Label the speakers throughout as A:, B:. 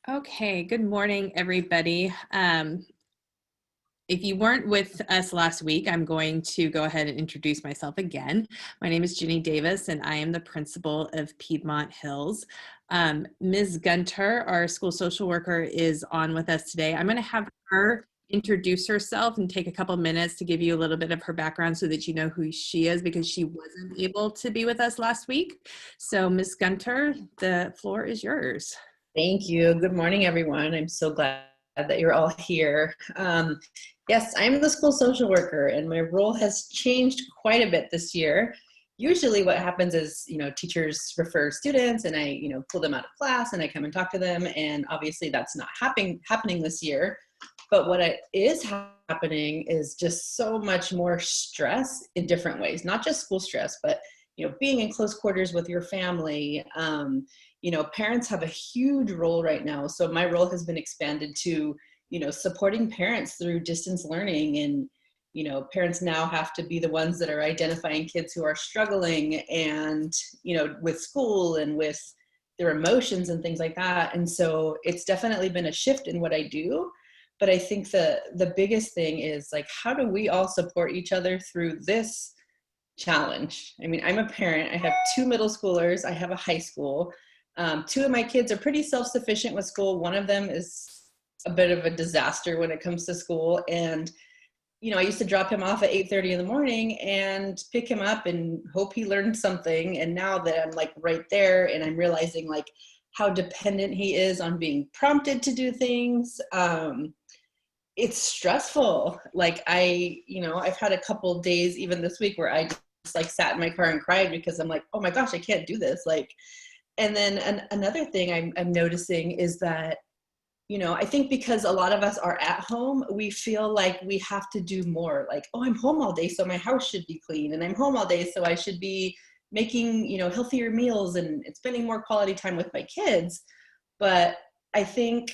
A: Okay, good morning, everybody. If you weren't with us last week, I'm going to go ahead and introduce myself again. My name is Ginny Davis, and I am the principal of Piedmont Hills. Ms. Gunter, our school social worker, is on with us today. I'm going to have her introduce herself and take a couple minutes to give you a little bit of her background so that you know who she is, because she wasn't able to be with us last week. So, Ms. Gunter, the floor is yours.
B: Thank you. Good morning, everyone. I'm so glad that you're all here. Yes, I'm the school social worker, and my role has changed quite a bit this year. Usually what happens is, teachers refer students and I, pull them out of class and I come and talk to them. And obviously that's not happening this year. But what is happening is just so much more stress in different ways, not just school stress, but being in close quarters with your family. Parents have a huge role right now. So my role has been expanded to, supporting parents through distance learning. And, parents now have to be the ones that are identifying kids who are struggling and, with school and with their emotions and things like that. And so it's definitely been a shift in what I do. But I think the biggest thing is, like, how do we all support each other through this challenge? I mean, I'm a parent. I have two middle schoolers. I have a high school. Two of my kids are pretty self-sufficient with school. One of them is a bit of a disaster when it comes to school. And, I used to drop him off at 8:30 in the morning and pick him up and hope he learned something. And now that I'm like right there and I'm realizing like how dependent he is on being prompted to do things, it's stressful. Like I've had a couple of days even this week where I just like sat in my car and cried because I'm like, oh my gosh, I can't do this. Like, and then another thing I'm noticing is that, I think because a lot of us are at home, we feel like we have to do more. Like, oh, I'm home all day, so my house should be clean. And I'm home all day, so I should be making, healthier meals and spending more quality time with my kids. But I think,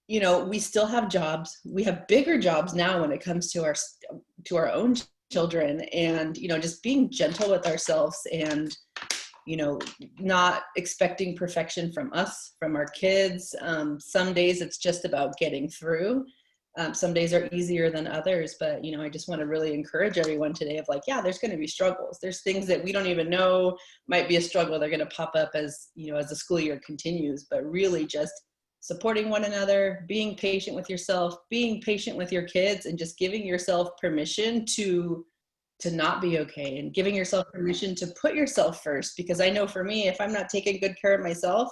B: we still have jobs. We have bigger jobs now when it comes to our own children, and, just being gentle with ourselves and, not expecting perfection from us, from our kids. Some days it's just about getting through. Some days are easier than others, but, I just want to really encourage everyone today of like, yeah, there's going to be struggles. There's things that we don't even know might be a struggle. They're going to pop up as the school year continues, but really just supporting one another, being patient with yourself, being patient with your kids, and just giving yourself permission to not be okay, and giving yourself permission to put yourself first. Because I know for me, if I'm not taking good care of myself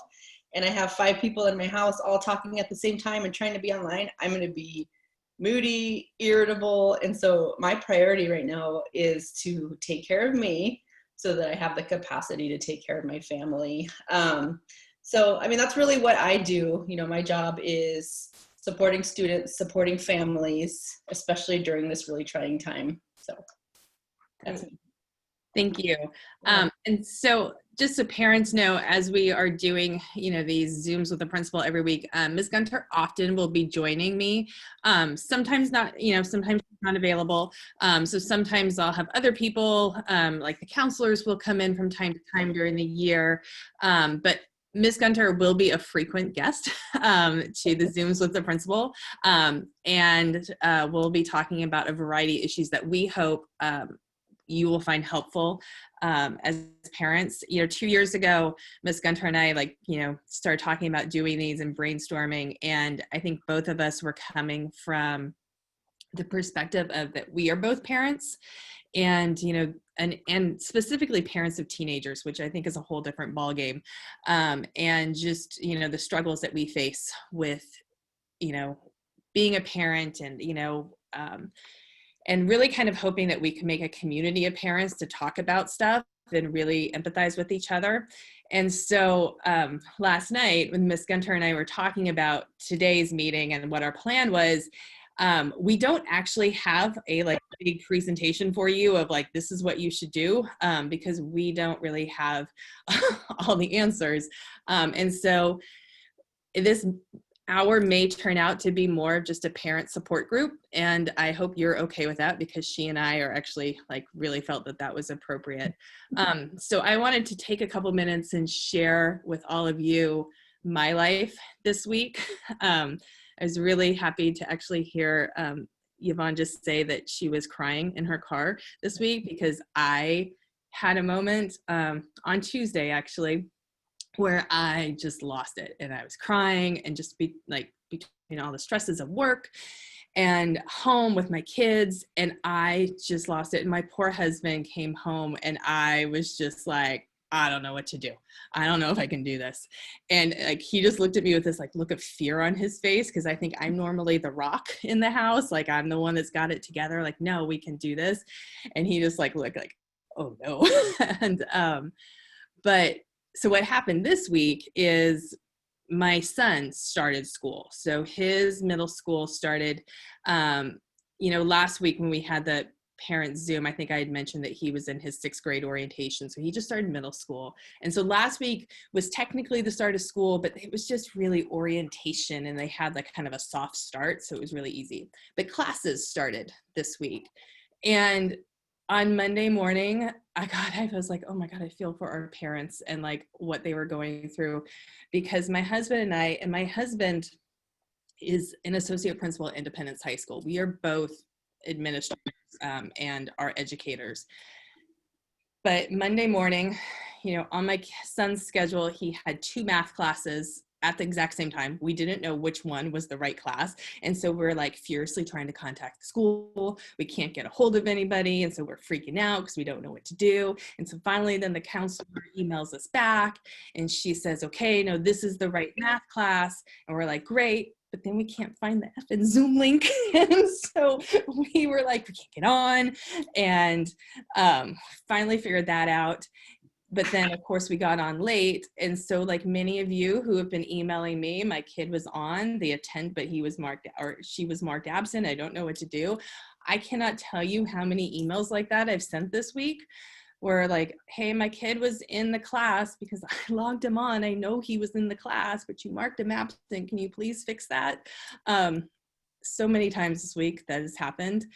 B: and I have 5 people in my house all talking at the same time and trying to be online, I'm going to be moody, irritable. And so my priority right now is to take care of me so that I have the capacity to take care of my family. So, I mean, that's really what I do. My job is supporting students, supporting families, especially during this really trying time. So that's me.
A: Thank you. And so just so parents know, as we are doing, these Zooms with the principal every week, Ms. Gunter often will be joining me. Sometimes not, sometimes not available. So sometimes I'll have other people, like the counselors will come in from time to time during the year. But Ms. Gunter will be a frequent guest to the Zooms with the principal. And we'll be talking about a variety of issues that we hope you will find helpful as parents. 2 years ago, Ms. Gunter and I started talking about doing these and brainstorming. And I think both of us were coming from the perspective of that we are both parents, and and specifically parents of teenagers, which I think is a whole different ballgame. And just the struggles that we face with being a parent, and and really kind of hoping that we can make a community of parents to talk about stuff and really empathize with each other. And so last night when Ms. Gunter and I were talking about today's meeting and what our plan was, we don't actually have a big presentation for you of like, this is what you should do, because we don't really have all the answers. And so this hour may turn out to be more of just a parent support group. And I hope you're okay with that, because she and I are actually really felt that that was appropriate. So I wanted to take a couple minutes and share with all of you my life this week. I was really happy to actually hear Yvonne just say that she was crying in her car this week, because I had a moment on Tuesday actually where I just lost it, and I was crying, and just between all the stresses of work and home with my kids, and I just lost it. And my poor husband came home, and I was just like, I don't know what to do. I don't know if I can do this. And like, he just looked at me with this like look of fear on his face, because I think I'm normally the rock in the house. Like, I'm the one that's got it together. Like, no, we can do this. And he just like looked like, oh no. And but so what happened this week is my son started school. So his middle school started, last week when we had the parent Zoom, I think I had mentioned that he was in his 6th grade orientation. So he just started middle school. And so last week was technically the start of school, but it was just really orientation, and they had like kind of a soft start. So it was really easy. But classes started this week. And on Monday morning, I was like, oh my God, I feel for our parents and like what they were going through, because my husband and my husband is an associate principal at Independence High School. We are both administrators and are educators. But Monday morning, on my son's schedule, he had 2 math classes at the exact same time. We didn't know which one was the right class. And so we're like furiously trying to contact the school. We can't get a hold of anybody. And so we're freaking out because we don't know what to do. And so finally, then the counselor emails us back, and she says, okay, no, this is the right math class. And we're like, great. But then we can't find the effing Zoom link. And so we were like, we can't get on. And finally figured that out. But then of course we got on late. And so like many of you who have been emailing me, my kid was on the attend, but she was marked absent. I don't know what to do. I cannot tell you how many emails like that I've sent this week, where like, hey, my kid was in the class because I logged him on. I know he was in the class, but you marked him absent. Can you please fix that? So many times this week that has happened.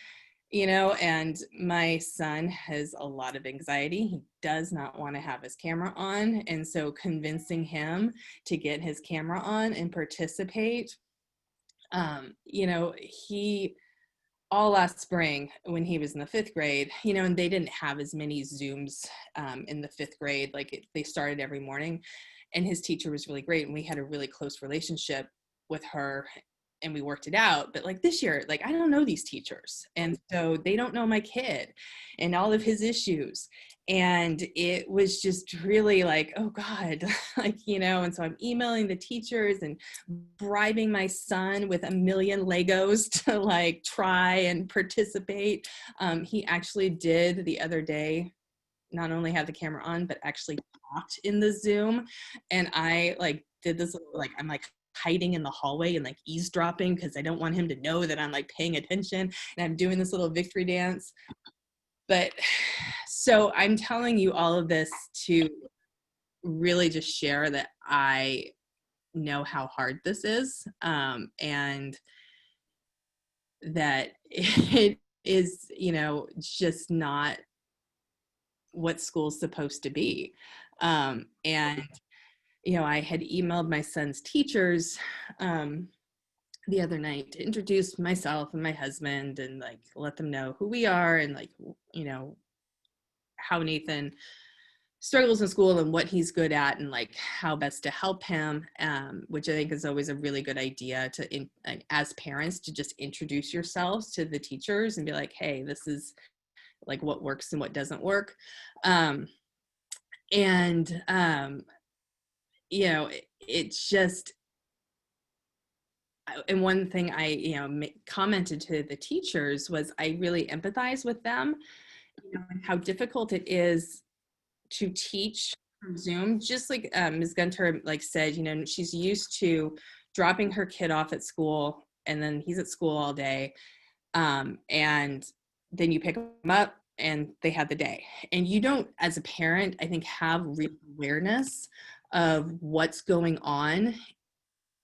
A: And my son has a lot of anxiety. He does not want to have his camera on. And so convincing him to get his camera on and participate, he, all last spring when he was in the 5th grade, and they didn't have as many Zooms in the 5th grade, they started every morning, and his teacher was really great. And we had a really close relationship with her, and we worked it out. But like this year, like I don't know these teachers, and so they don't know my kid and all of his issues. And it was just really like, oh God, and so I'm emailing the teachers and bribing my son with a million Legos to like try and participate. He actually did the other day not only have the camera on, but actually talked in the Zoom. And I like did this, like, I'm like hiding in the hallway and like eavesdropping because I don't want him to know that I'm like paying attention, and I'm doing this little victory dance. But so I'm telling you all of this to really just share that I know how hard this is, and that it is, just not what school's supposed to be. And I had emailed my son's teachers the other night to introduce myself and my husband and like let them know who we are, and like, how Nathan struggles in school and what he's good at, and like how best to help him, which I think is always a really good idea as parents, to just introduce yourselves to the teachers and be like, hey, this is like what works and what doesn't work. It's just, and one thing I commented to the teachers was I really empathize with them, and how difficult it is to teach from Zoom. Just like Ms. Gunter like said, she's used to dropping her kid off at school, and then he's at school all day, and then you pick them up and they have the day. And you don't, as a parent, I think, have real awareness of what's going on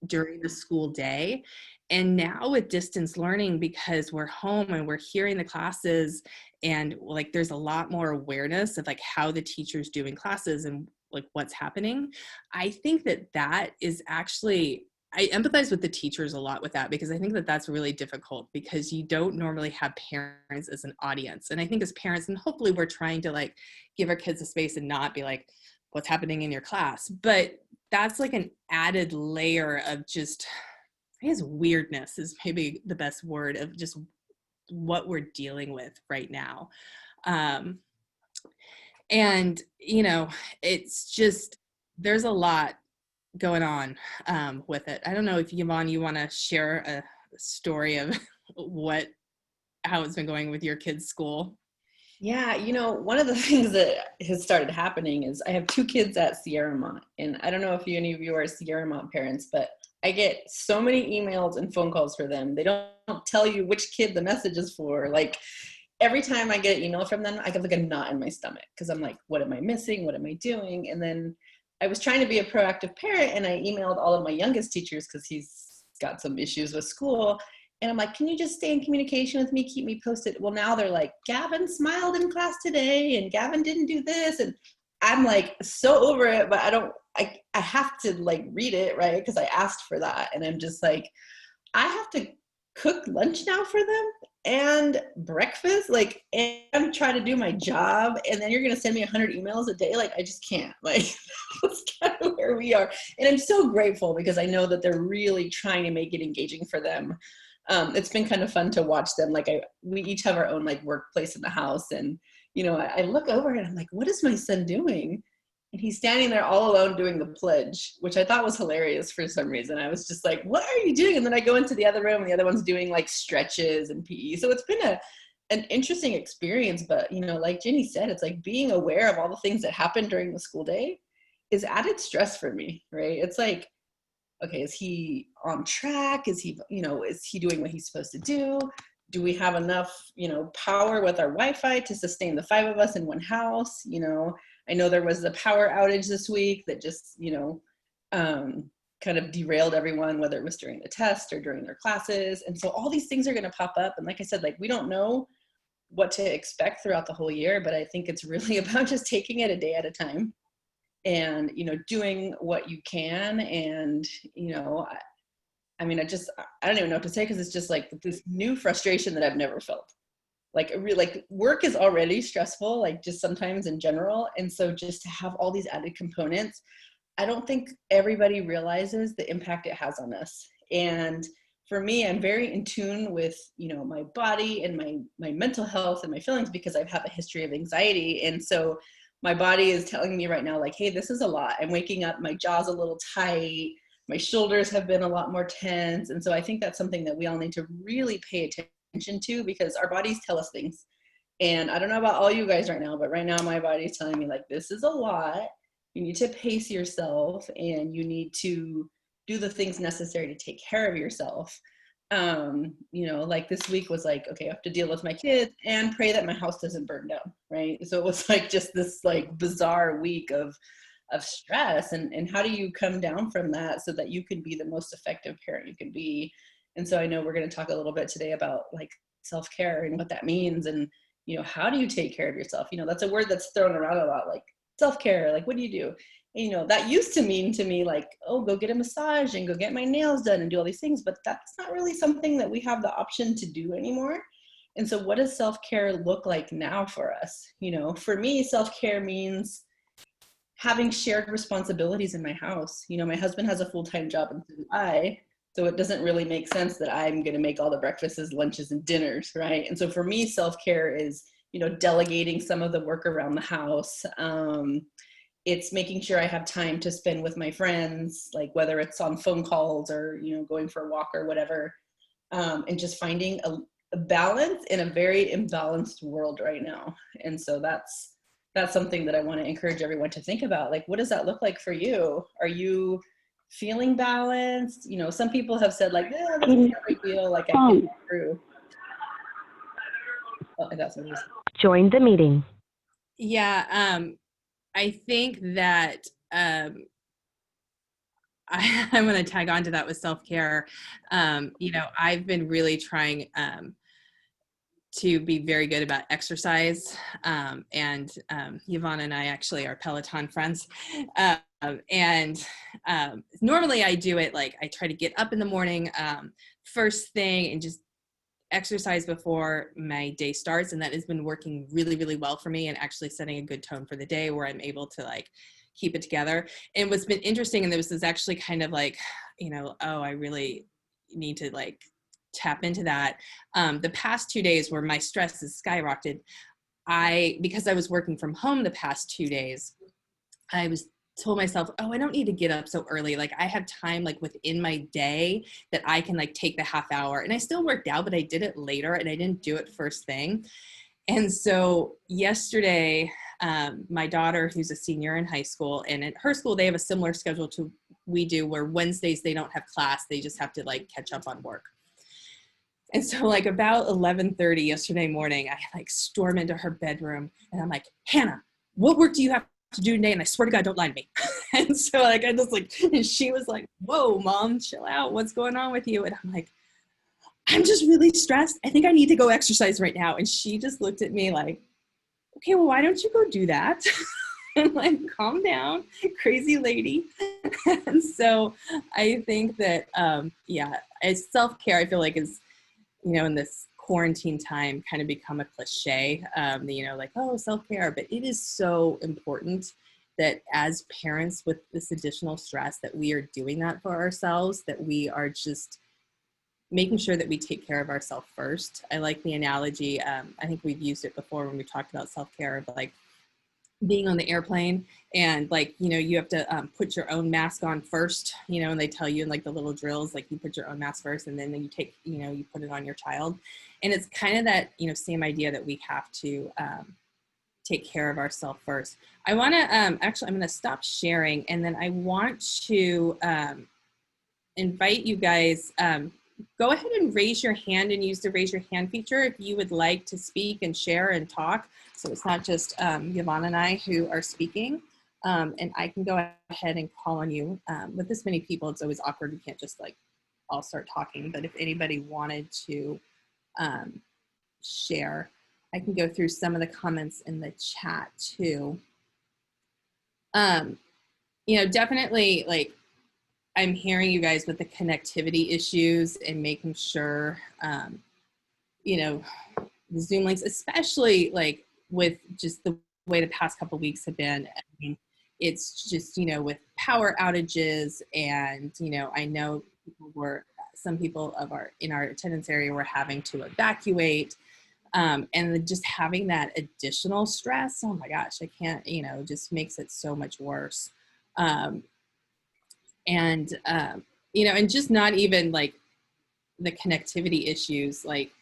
A: during the school day. And now with distance learning, because we're home and we're hearing the classes, and like there's a lot more awareness of like how the teacher's doing classes and like what's happening, I think that that is actually, I empathize with the teachers a lot with that, because I think that that's really difficult, because you don't normally have parents as an audience. And I think as parents, and hopefully we're trying to like give our kids a space and not be like, what's happening in your class, but that's like an added layer of just, I guess weirdness is maybe the best word, of just what we're dealing with right now. Um, and, you know, it's just, there's a lot going on with it. I don't know if Yvonne, you want to share a story of how it's been going with your kids' school.
B: Yeah, one of the things that has started happening is I have two kids at Sierra Mont, and I don't know if any of you are Sierra Mont parents, but I get so many emails and phone calls for them. They don't tell you which kid the message is for. Like every time I get an email from them, I get like a knot in my stomach, because I'm like, what am I missing? What am I doing? And then I was trying to be a proactive parent, and I emailed all of my youngest teachers because he's got some issues with school. And I'm like, can you just stay in communication with me? Keep me posted. Well, now they're like, Gavin smiled in class today and Gavin didn't do this. And I'm like so over it, but I have to like read it, right? Because I asked for that. And I'm just like, I have to cook lunch now for them and breakfast, like, and try to do my job. And then you're going to send me 100 emails a day. Like, I just can't. Like, that's kind of where we are. And I'm so grateful, because I know that they're really trying to make it engaging for them. It's been kind of fun to watch them. Like we each have our own like workplace in the house, and I look over and I'm like, what is my son doing? And he's standing there all alone doing the pledge, which I thought was hilarious for some reason. I was just like, what are you doing? And then I go into the other room, and the other one's doing like stretches and PE. So it's been an interesting experience. But like Jenny said, it's like being aware of all the things that happen during the school day is added stress for me, right? It's like, okay, is he on track? Is he doing what he's supposed to do? Do we have enough, power with our Wi-Fi to sustain the 5 of us in one house? I know there was a power outage this week that just, kind of derailed everyone, whether it was during the test or during their classes. And so all these things are going to pop up. And like I said, like, we don't know what to expect throughout the whole year, but I think it's really about just taking it a day at a time, and doing what you can. And I mean, I don't even know what to say, because it's just like this new frustration that I've never felt. Like like work is already stressful, like just sometimes in general, and so just to have all these added components, I don't think everybody realizes the impact it has on us. And for me, I'm very in tune with my body and my mental health and my feelings, because I've had a history of anxiety. And so my body is telling me right now, like, hey, this is a lot. I'm waking up, my jaw's a little tight, my shoulders have been a lot more tense. And so I think that's something that we all need to really pay attention to, because our bodies tell us things. And I don't know about all you guys right now, but right now my body is telling me, like, this is a lot. You need to pace yourself, and you need to do the things necessary to take care of yourself. Like this week was like, okay, I have to deal with my kids and pray that my house doesn't burn down, right? So it was like just this like bizarre week of stress, and how do you come down from that so that you can be the most effective parent you can be. And so I know we're going to talk a little bit today about like self-care and what that means, and how do you take care of yourself? That's a word that's thrown around a lot, like self-care, like what do you do? And, that used to mean to me like, oh, go get a massage and go get my nails done and do all these things, but that's not really something that we have the option to do anymore. And so what does self-care look like now for us? For me, self-care means having shared responsibilities in my house. My husband has a full-time job, and so do I. So it doesn't really make sense that I'm going to make all the breakfasts, lunches, and dinners, right? And so for me, self-care is, delegating some of the work around the house. It's making sure I have time to spend with my friends, like whether it's on phone calls or, going for a walk or whatever. And just finding a balance in a very imbalanced world right now. And so that's something that I want to encourage everyone to think about. Like, what does that look like for you? Are you feeling balanced? Some people have said like, yeah, that's not a big deal. Like, I get through. Oh, I got some music.
C: Join the meeting.
A: Yeah, I think that I'm going to tag on to that with self-care. You know, I've been really trying to be very good about exercise. Yvonne and I actually are Peloton friends. And normally I do it like I try to get up in the morning first thing and just exercise before my day starts. And that has been working really, really well for me and actually setting a good tone for the day where I'm able to like keep it together. And what's been interesting, and this is actually kind of like, you know, oh, I really need to like tap into that. The past 2 days where my stress has skyrocketed, because I was working from home the past 2 days, I was told myself, oh, I don't need to get up so early. Like I have time like within my day that I can like take the half hour. And I still worked out, but I did it later and I didn't do it first thing. And so yesterday, my daughter, who's a senior in high school, and at her school, they have a similar schedule to we do, where Wednesdays they don't have class. They just have to like catch up on work. And so like about 11:30 yesterday morning, I like storm into her bedroom and I'm like, Hannah, what work do you have to do today? And I swear to God, don't lie to me. And so like, I just like, and she was like, whoa, mom, chill out. What's going on with you? And I'm like, I'm just really stressed. I think I need to go exercise right now. And she just looked at me like, okay, well, why don't you go do that? And like, calm down, crazy lady. And so I think that, yeah, as self-care, I feel like is, you know, in this quarantine time kind of become a cliche, you know, like, oh, self-care, but it is so important that as parents with this additional stress that we are doing that for ourselves, that we are just making sure that we take care of ourselves first. I like the analogy. I think we've used it before when we talked about self-care, but like being on the airplane and like, you know, you have to put your own mask on first, you know, and they tell you in like the little drills, like you put your own mask first and then you take, you know, you put it on your child. And it's kind of that, you know, same idea that we have to take care of ourselves first. I want to actually, I'm going to stop sharing and then I want to invite you guys, go ahead and raise your hand and use the raise your hand feature if you would like to speak and share and talk. So it's not just Yvonne and I who are speaking. And I can go ahead and call on you. With this many people, it's always awkward. We can't just like all start talking. But if anybody wanted to share, I can go through some of the comments in the chat too. You know, definitely like I'm hearing you guys with the connectivity issues and making sure, you know, the Zoom links, especially like with just the way the past couple of weeks have been. I mean, it's just, you know, with power outages and, you know, I know some people in our attendance area were having to evacuate. And just having that additional stress, oh my gosh, I can't, you know, just makes it so much worse. You know, and just not even like the connectivity issues, like,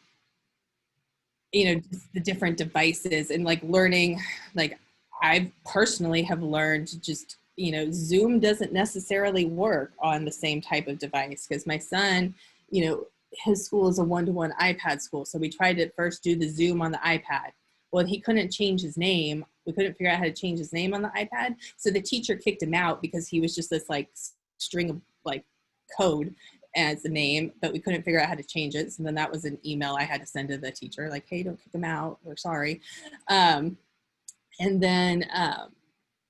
A: you know, just the different devices and like learning, like I personally have learned to just, you know, Zoom doesn't necessarily work on the same type of device because my son, you know, his school is a one-to-one iPad school. So we tried to first do the Zoom on the iPad. Well, he couldn't change his name. We couldn't figure out how to change his name on the iPad. So the teacher kicked him out because he was just this like string of like code as the name, but we couldn't figure out how to change it. So then that was an email I had to send to the teacher, like, hey, don't kick him out. We're sorry. And then,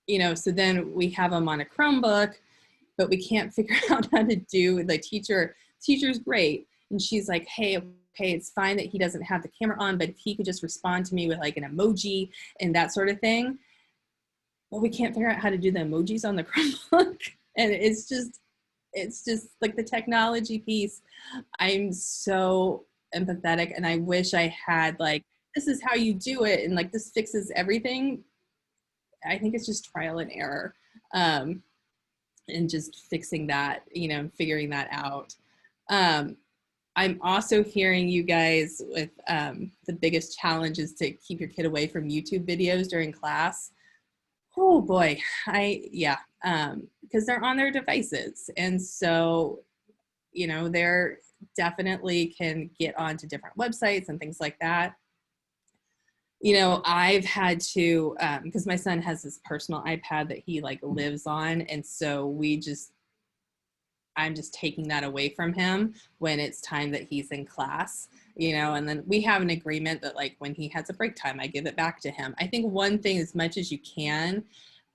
A: you know, so then we have him on a Chromebook, but we can't figure out how to do the teacher's great. And she's like, hey, okay, it's fine that he doesn't have the camera on, but if he could just respond to me with like an emoji and that sort of thing. Well, we can't figure out how to do the emojis on the Chromebook. And it's just like the technology piece. I'm so empathetic and I wish I had like, this is how you do it. And like, this fixes everything. I think it's just trial and error. And just fixing that, you know, figuring that out. I'm also hearing you guys with the biggest challenge is to keep your kid away from YouTube videos during class. Oh boy, because they're on their devices. And so, you know, they're definitely can get onto different websites and things like that. You know, I've had to, because my son has his personal iPad that he like lives on. And so we just I'm just taking that away from him when it's time that he's in class, and then we have an agreement that like when he has a break time, I give it back to him. I think one thing, as much as you can,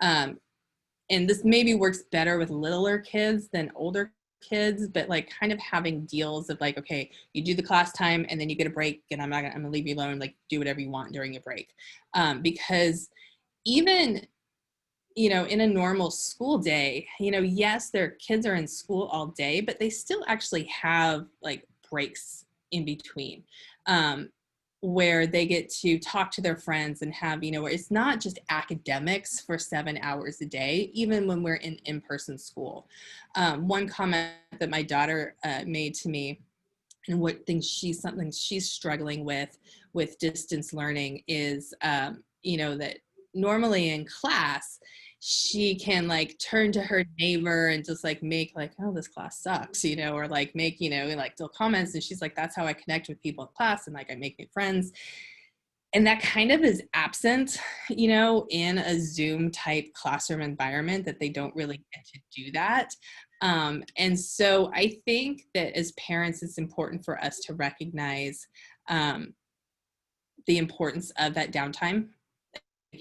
A: and this maybe works better with littler kids than older kids, but like kind of having deals of like, okay, you do the class time and then you get a break, and I'm gonna leave you alone, like do whatever you want during your break. Because even, in a normal school day, yes, their kids are in school all day, but they still actually have like breaks in between. Where they get to talk to their friends and have, where it's not just academics for 7 hours a day, even when we're in in-person school. One comment that my daughter made to me, and what things something she's struggling with distance learning is, that normally in class, she can like turn to her neighbor and just like make like, oh, this class sucks, or like make, like little comments. And she's like, that's how I connect with people in class, and like I make new friends. And that kind of is absent, in a Zoom type classroom environment, that they don't really get to do that. And so I think that as parents, it's important for us to recognize the importance of that downtime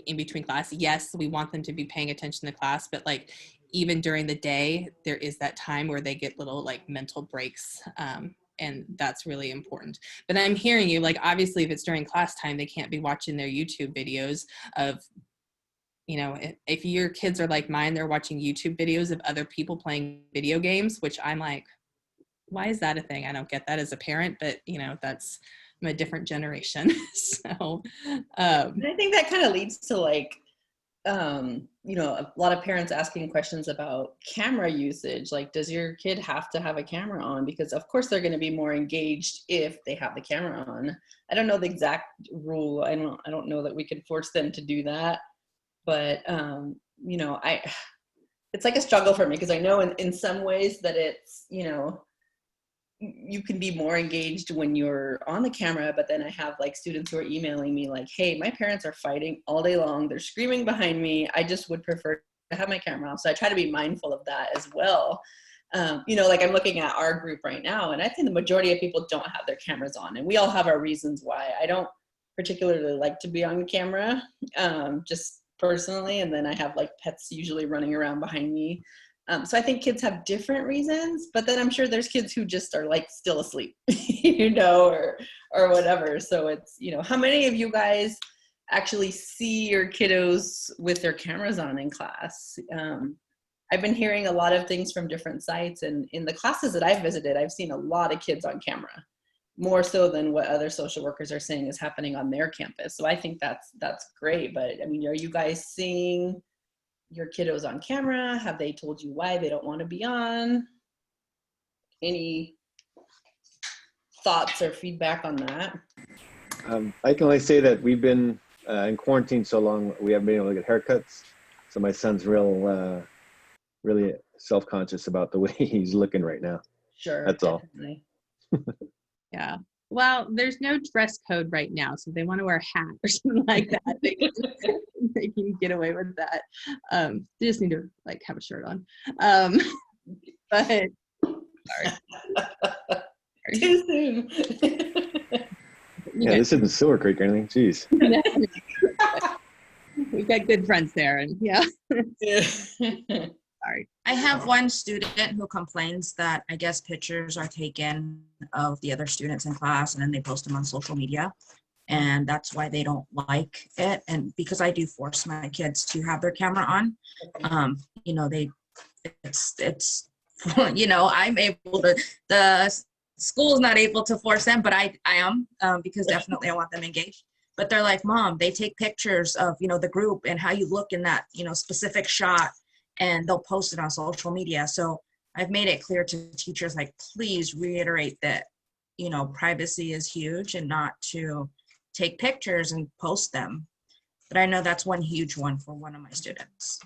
A: in between class. Yes, we want them to be paying attention to class, but like even during the day, there is that time where they get little like mental breaks. And that's really important. But I'm hearing you, like, obviously if it's during class time, they can't be watching their YouTube videos of, if your kids are like mine, they're watching YouTube videos of other people playing video games, which I'm like, why is that a thing? I don't get that as a parent, but I'm a different generation. So
B: And I think that kind of leads to like, a lot of parents asking questions about camera usage. Like, does your kid have to have a camera on? Because of course they're going to be more engaged if they have the camera on. I don't know the exact rule. I don't know that we could force them to do that. But, it's like a struggle for me, because I know in some ways that it's, you can be more engaged when you're on the camera, but then I have like students who are emailing me like, hey, my parents are fighting all day long. They're screaming behind me. I just would prefer to have my camera off. So I try to be mindful of that as well. Like I'm looking at our group right now, and I think the majority of people don't have their cameras on, and we all have our reasons why. I don't particularly like to be on camera, just personally. And then I have like pets usually running around behind me. So I think kids have different reasons, but then I'm sure there's kids who just are like still asleep, or whatever. So it's, how many of you guys actually see your kiddos with their cameras on in class? I've been hearing a lot of things from different sites, and in the classes that I've visited, I've seen a lot of kids on camera, more so than what other social workers are saying is happening on their campus. So I think that's great. But I mean, are you guys seeing your kiddos on camera? Have they told you why they don't want to be on? Any thoughts or feedback on that?
C: I can only say that we've been in quarantine so long, we haven't been able to get haircuts. So my son's really self-conscious about the way he's looking right now.
B: Sure.
C: That's
B: definitely.
C: all.
A: yeah. Well, there's no dress code right now, so if they want to wear a hat or something like that, they can get away with that. They just need to like have a shirt on. But sorry.
B: Too soon.
C: Yeah, this isn't Silver Creek or anything. Jeez.
A: We've got good friends there, and yeah. Sorry.
D: I have one student who complains that I guess pictures are taken of the other students in class and then they post them on social media. And that's why they don't like it. And because I do force my kids to have their camera on, it's I'm able to, the school's not able to force them, but I am, because definitely I want them engaged. But they're like, Mom, they take pictures of, the group and how you look in that, specific shot, and they'll post it on social media. So I've made it clear to teachers, like, please reiterate that, privacy is huge, and not to take pictures and post them. But I know that's one huge one for one of my students.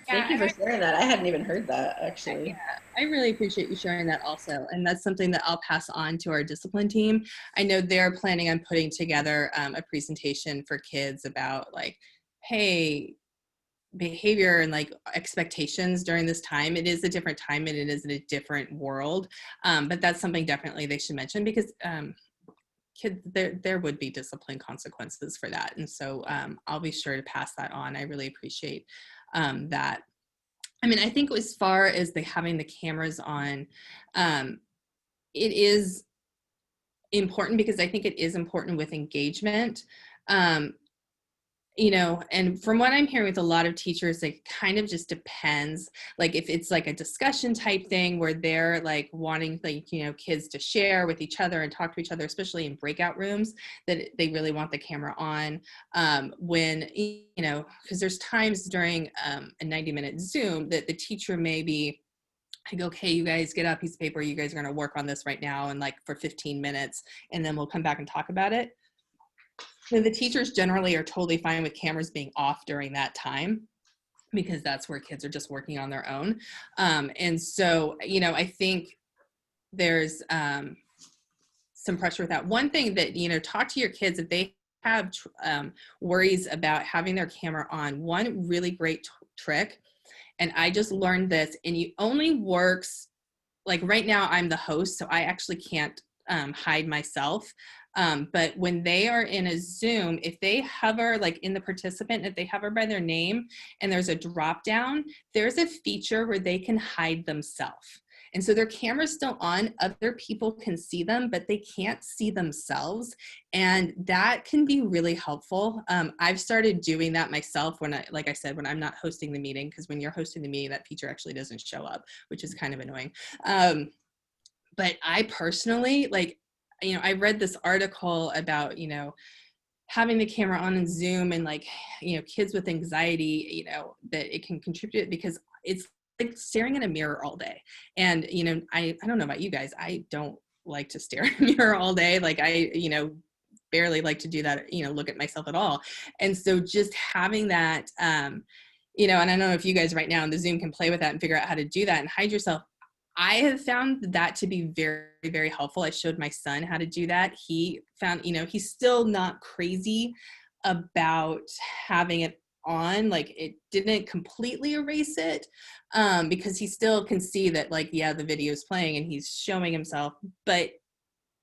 B: Thank you for sharing that. I hadn't even heard that, actually.
A: Yeah, I really appreciate you sharing that also. And that's something that I'll pass on to our discipline team. I know they're planning on putting together a presentation for kids about like, hey, behavior and like expectations during this time. It is a different time and it is in a different world. But that's something definitely they should mention, because kids, there would be discipline consequences for that. And so I'll be sure to pass that on. I really appreciate that. I mean, I think as far as having the cameras on, it is important, because I think it is important with engagement. You know, and from what I'm hearing with a lot of teachers, it kind of just depends. Like if it's like a discussion type thing where they're like wanting, like, you know, kids to share with each other and talk to each other, especially in breakout rooms, that they really want the camera on. When, you know, because there's times during a 90-minute Zoom that the teacher may be like, okay, you guys get out a piece of paper, you guys are going to work on this right now, and like for 15 minutes, and then we'll come back and talk about it. So the teachers generally are totally fine with cameras being off during that time, because that's where kids are just working on their own. And so, you know, I think there's some pressure with that. One thing that, you know, talk to your kids if they have worries about having their camera on. One really great trick, and I just learned this, and it only works, like right now I'm the host, so I actually can't hide myself. But when they are in a Zoom, if they hover like in the participant, if they hover by their name and there's a drop down, there's a feature where they can hide themselves. And so their camera's still on, other people can see them, but they can't see themselves. And that can be really helpful. I've started doing that myself when like I said, when I'm not hosting the meeting, because when you're hosting the meeting, that feature actually doesn't show up, which is kind of annoying. But I personally, like, you know, I read this article about, you know, having the camera on in Zoom and like, you know, kids with anxiety, you know, that it can contribute, because it's like staring in a mirror all day. And, you know, I don't know about you guys, I don't like to stare in a mirror all day. Like I, you know, barely like to do that, you know, look at myself at all. And so just having that, you know, and I don't know if you guys right now in the Zoom can play with that and figure out how to do that and hide yourself. I have found that to be very, very helpful. I showed my son how to do that. He found, you know, he's still not crazy about having it on. Like it didn't completely erase it, because he still can see that, like, yeah, the video is playing and he's showing himself, but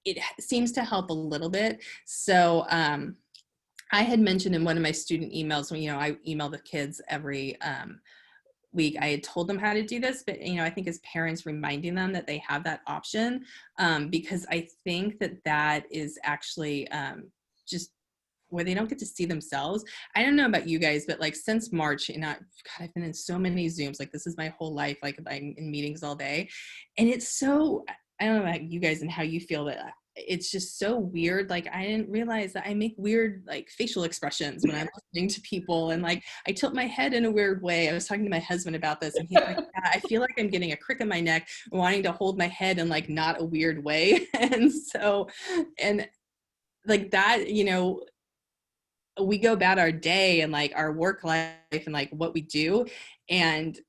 A: it seems to help a little bit. So I had mentioned in one of my student emails, when, you know, I email the kids every week, I had told them how to do this, but, you know, I think as parents, reminding them that they have that option, because I think that that is actually just where they don't get to see themselves. I don't know about you guys, but like since March, and God, I've been in so many Zooms, like this is my whole life, like I'm in meetings all day. And it's so, I don't know about you guys and how you feel, but it's just so weird. Like I didn't realize that I make weird like facial expressions when I'm listening to people, and like I tilt my head in a weird way. I was talking to my husband about this, and he's like, yeah, I feel like I'm getting a crick in my neck, wanting to hold my head in like not a weird way. And so, and like that, you know, we go about our day and like our work life and like what we do, and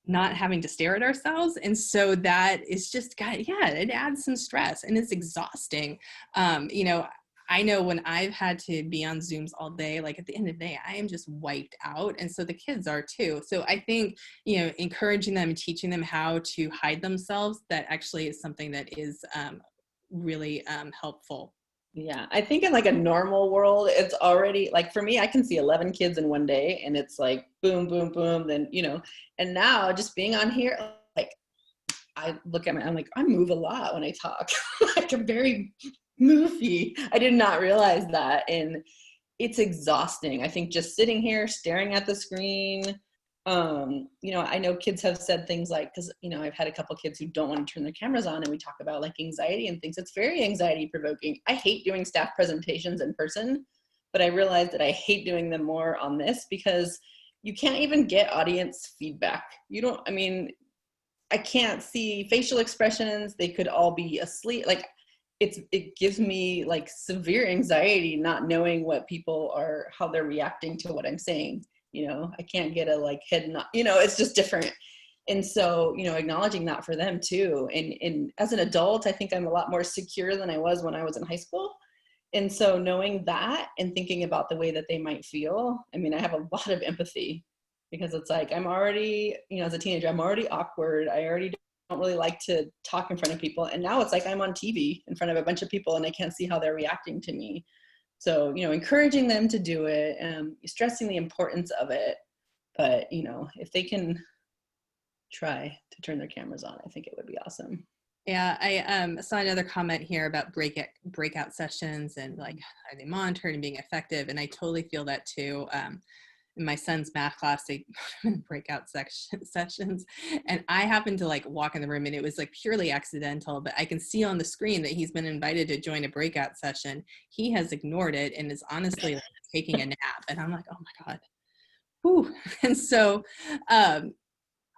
A: not having to stare at ourselves. And so that is just, God, yeah, it adds some stress and it's exhausting. You know, I know when I've had to be on Zooms all day, like at the end of the day, I am just wiped out. And so the kids are too. So I think, you know, encouraging them and teaching them how to hide themselves, that actually is something that is really helpful.
B: Yeah, I think in like a normal world, it's already like for me, I can see 11 kids in one day and it's like boom, boom, boom. Then, you know, and now just being on here, like I look at I'm like, I move a lot when I talk. Like I'm very movie. I did not realize that. And it's exhausting. I think just sitting here staring at the screen. You know, I know kids have said things like, because, you know, I've had a couple kids who don't want to turn their cameras on, and we talk about like anxiety and things. It's very anxiety provoking. I hate doing staff presentations in person, but I realized that I hate doing them more on this, because you can't even get audience feedback. You don't, I mean, I can't see facial expressions. They could all be asleep. Like it gives me like severe anxiety not knowing what people are, how they're reacting to what I'm saying. You know, I can't get a like head nod, you know, it's just different. And so, you know, acknowledging that for them too. And as an adult, I think I'm a lot more secure than I was when I was in high school. And so knowing that and thinking about the way that they might feel, I mean, I have a lot of empathy because it's like, I'm already, as a teenager, I'm already awkward. I already don't really like to talk in front of people. And now it's like I'm on TV in front of a bunch of people and I can't see how they're reacting to me. So, encouraging them to do it, stressing the importance of it. But, if they can try to turn their cameras on, I think it would be awesome.
A: Yeah, I saw another comment here about breakout sessions and like, are they monitored and being effective? And I totally feel that too. In my son's math class, they breakout sessions, and I happened to like walk in the room, and it was like purely accidental, but I can see on the screen that he's been invited to join a breakout session. He has ignored it and is honestly like taking a nap, and I'm like, oh my God. Whew. And so I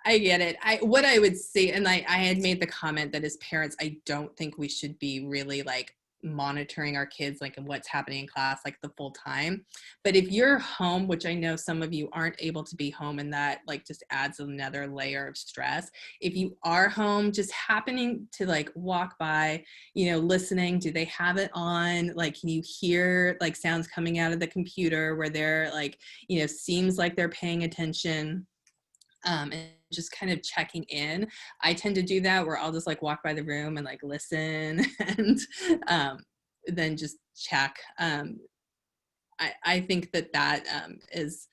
A: get it. What I would say, and I had made the comment that as parents, I don't think we should be really like monitoring our kids, like what's happening in class, like the full time. But if you're home, which I know some of you aren't able to be home, and that like just adds another layer of stress. If you are home, just happening to like walk by, listening, do they have it on? Like, can you hear like sounds coming out of the computer where they're like, seems like they're paying attention. And just kind of checking in. I tend to do that where I'll just like walk by the room and like listen and then just check. I think that is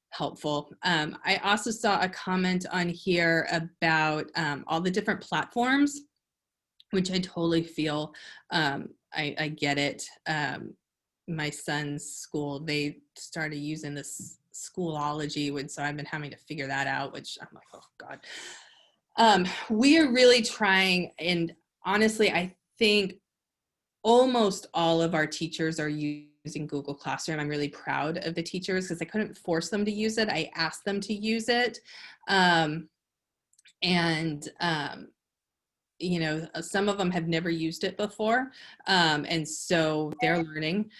A: helpful. I also saw a comment on here about all the different platforms, which I totally feel. I get it. My son's school, they started using this Schoolology, so I've been having to figure that out, which I'm like, oh God. We are really trying, and honestly, I think almost all of our teachers are using Google Classroom. I'm really proud of the teachers because I couldn't force them to use it. I asked them to use it. Some of them have never used it before. And so they're learning.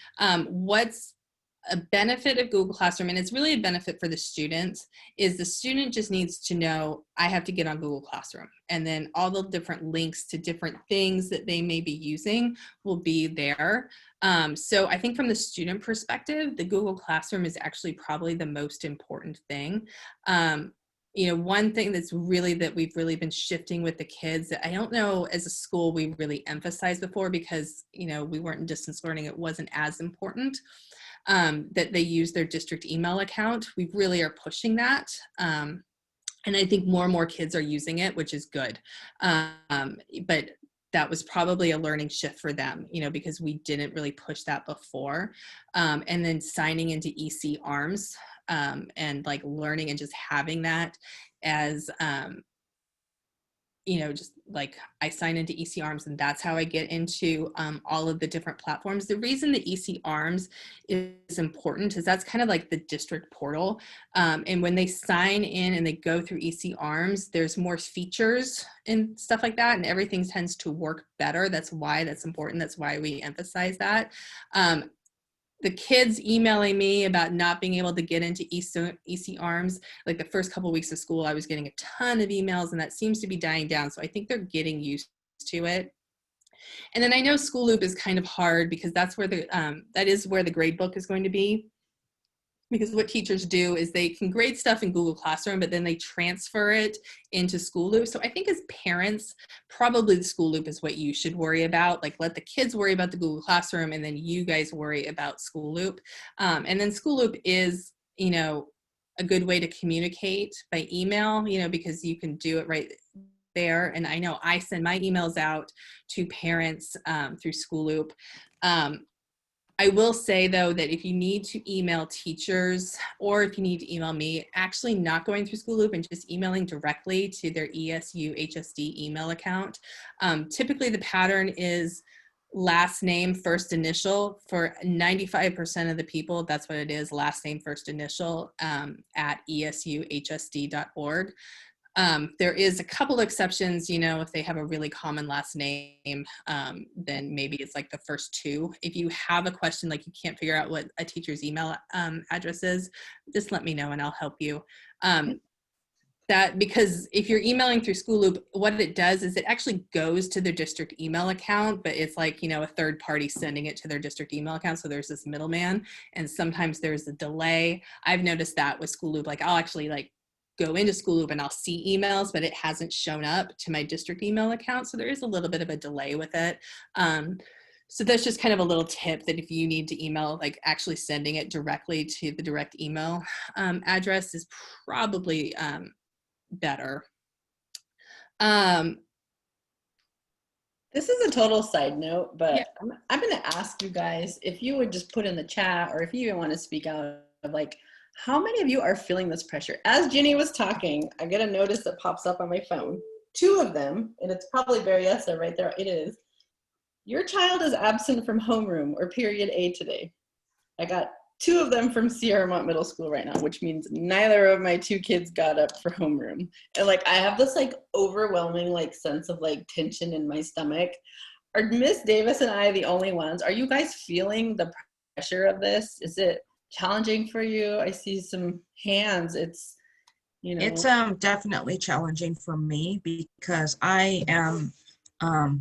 A: What's a benefit of Google Classroom, and it's really a benefit for the students, is the student just needs to know, I have to get on Google Classroom. And then all the different links to different things that they may be using will be there. So I think from the student perspective, the Google Classroom is actually probably the most important thing. One thing that we've really been shifting with the kids that I don't know as a school we really emphasized before, because we weren't in distance learning, it wasn't as important, that they use their district email account. We really are pushing that. And I think more and more kids are using it, which is good. But that was probably a learning shift for them, because we didn't really push that before. And then signing into EC Arms, and like learning and just having that as, just like I sign into EC Arms and that's how I get into all of the different platforms. The reason the EC Arms is important is that's kind of like the district portal. And when they sign in and they go through EC Arms, there's more features and stuff like that, and everything tends to work better. That's why that's important. That's why we emphasize that. The kids emailing me about not being able to get into EC Arms, like the first couple of weeks of school, I was getting a ton of emails, and that seems to be dying down. So I think they're getting used to it. And then I know School Loop is kind of hard because that's where that is where the grade book is going to be. Because what teachers do is they can grade stuff in Google Classroom, but then they transfer it into School Loop. So I think as parents, probably the School Loop is what you should worry about. Like, let the kids worry about the Google Classroom, and then you guys worry about School Loop. And then School Loop is, a good way to communicate by email, because you can do it right there. And I know I send my emails out to parents through School Loop. I will say, though, that if you need to email teachers or if you need to email me, actually not going through School Loop and just emailing directly to their ESU HSD email account. Typically, the pattern is last name, first initial. For 95% of the people, that's what it is, last name, first initial at esuhsd.org. There is a couple exceptions, if they have a really common last name, then maybe it's like the first two. If you have a question, like you can't figure out what a teacher's email address is, just let me know and I'll help you. that, because if you're emailing through School Loop, what it does is it actually goes to their district email account, but it's like, you know, a third party sending it to their district email account. So there's this middleman, and sometimes there's a delay. I've noticed that with School Loop. Like I'll actually like go into School Loop and I'll see emails, but it hasn't shown up to my district email account. So there is a little bit of a delay with it. So that's just kind of a little tip that if you need to email, like actually sending it directly to the direct email address is probably better.
B: This is a total side note, but
A: Yeah.
B: I'm going to ask you guys if you would just put in the chat, or if you even want to speak out, of like, how many of you are feeling this pressure? As Ginny was talking, I get a notice that pops up on my phone. 2 of them, and it's probably Berryessa right there. It is. Your child is absent from homeroom or period A today. I got 2 of them from Sierramont Middle School right now, which means neither of my 2 kids got up for homeroom. And like, I have this like overwhelming like sense of like tension in my stomach. Are Miss Davis and I the only ones? Are you guys feeling the pressure of this? Is it challenging for you? I see some hands. It's, you know.
D: It's definitely challenging for me because I am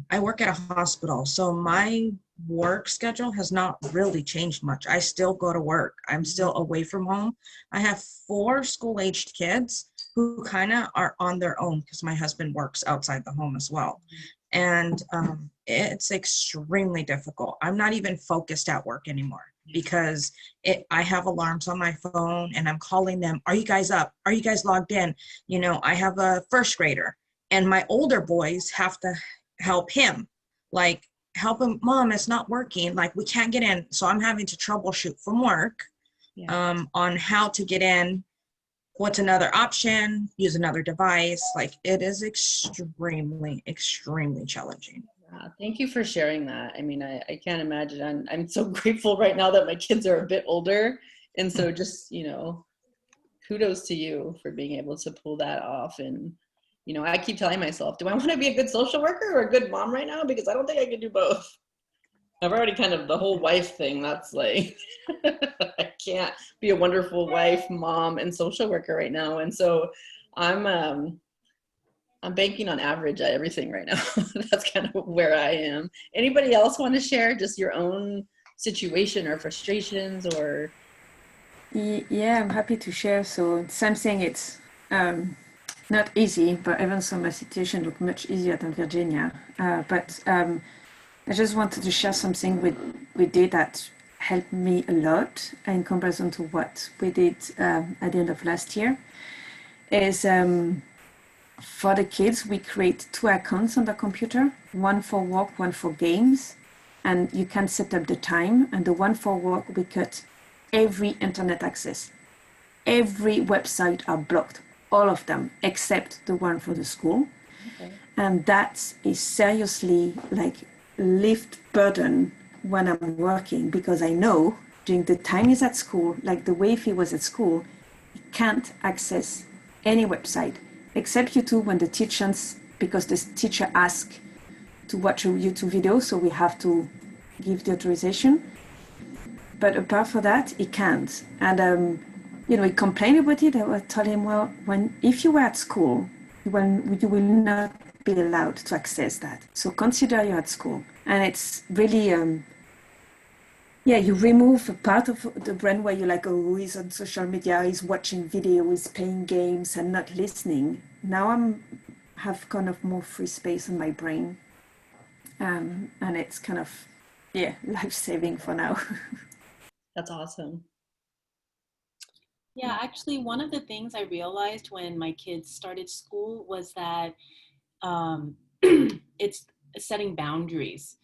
D: I work at a hospital, so my work schedule has not really changed much. I still go to work. I'm still away from home. I have 4 school-aged kids who kind of are on their own because my husband works outside the home as well. And it's extremely difficult. I'm not even focused at work anymore because I have alarms on my phone and I'm calling them. Are you guys up? Are you guys logged in? You know, I have a first grader and my older boys have to help him, like help him. Mom, it's not working. Like we can't get in. So I'm having to troubleshoot from work on how to get in. What's another option? Use another device. Like it is extremely, extremely challenging.
B: Thank you for sharing that. I mean, I can't imagine. I'm so grateful right now that my kids are a bit older. And so just, you know, kudos to you for being able to pull that off. And, you know, I keep telling myself, do I want to be a good social worker or a good mom right now? Because I don't think I can do both. I've already kind of the whole wife thing. That's like, I can't be a wonderful wife, mom, and social worker right now. And so I'm banking on average at everything right now. That's kind of where I am. Anybody else want to share just your own situation or frustrations or?
E: Yeah, I'm happy to share. So same thing, it's not easy, but even so my situation looked much easier than Virginia. But I just wanted to share something we did that helped me a lot in comparison to what we did at the end of last year. Is for the kids, we create 2 accounts on the computer, one for work, one for games, and you can set up the time. And the one for work, we cut every internet access. Every website are blocked, all of them, except the one for the school. Okay. And that is seriously like lift burden when I'm working, because I know during the time he's at school, like the way if he was at school, he can't access any website except YouTube when the teachers, because the teacher asks to watch a YouTube video, so we have to give the authorization. But apart from that, he can't. And you know, he complained about it. I told him, well, if you were at school, you will not be allowed to access that. So consider you're at school. And it's really, you remove a part of the brain where you're like, oh, he's on social media, he's watching video, he's playing games and not listening. Now have kind of more free space in my brain. And it's kind of, life-saving for now.
B: That's awesome.
F: Yeah, actually, one of the things I realized when my kids started school was that it's setting boundaries.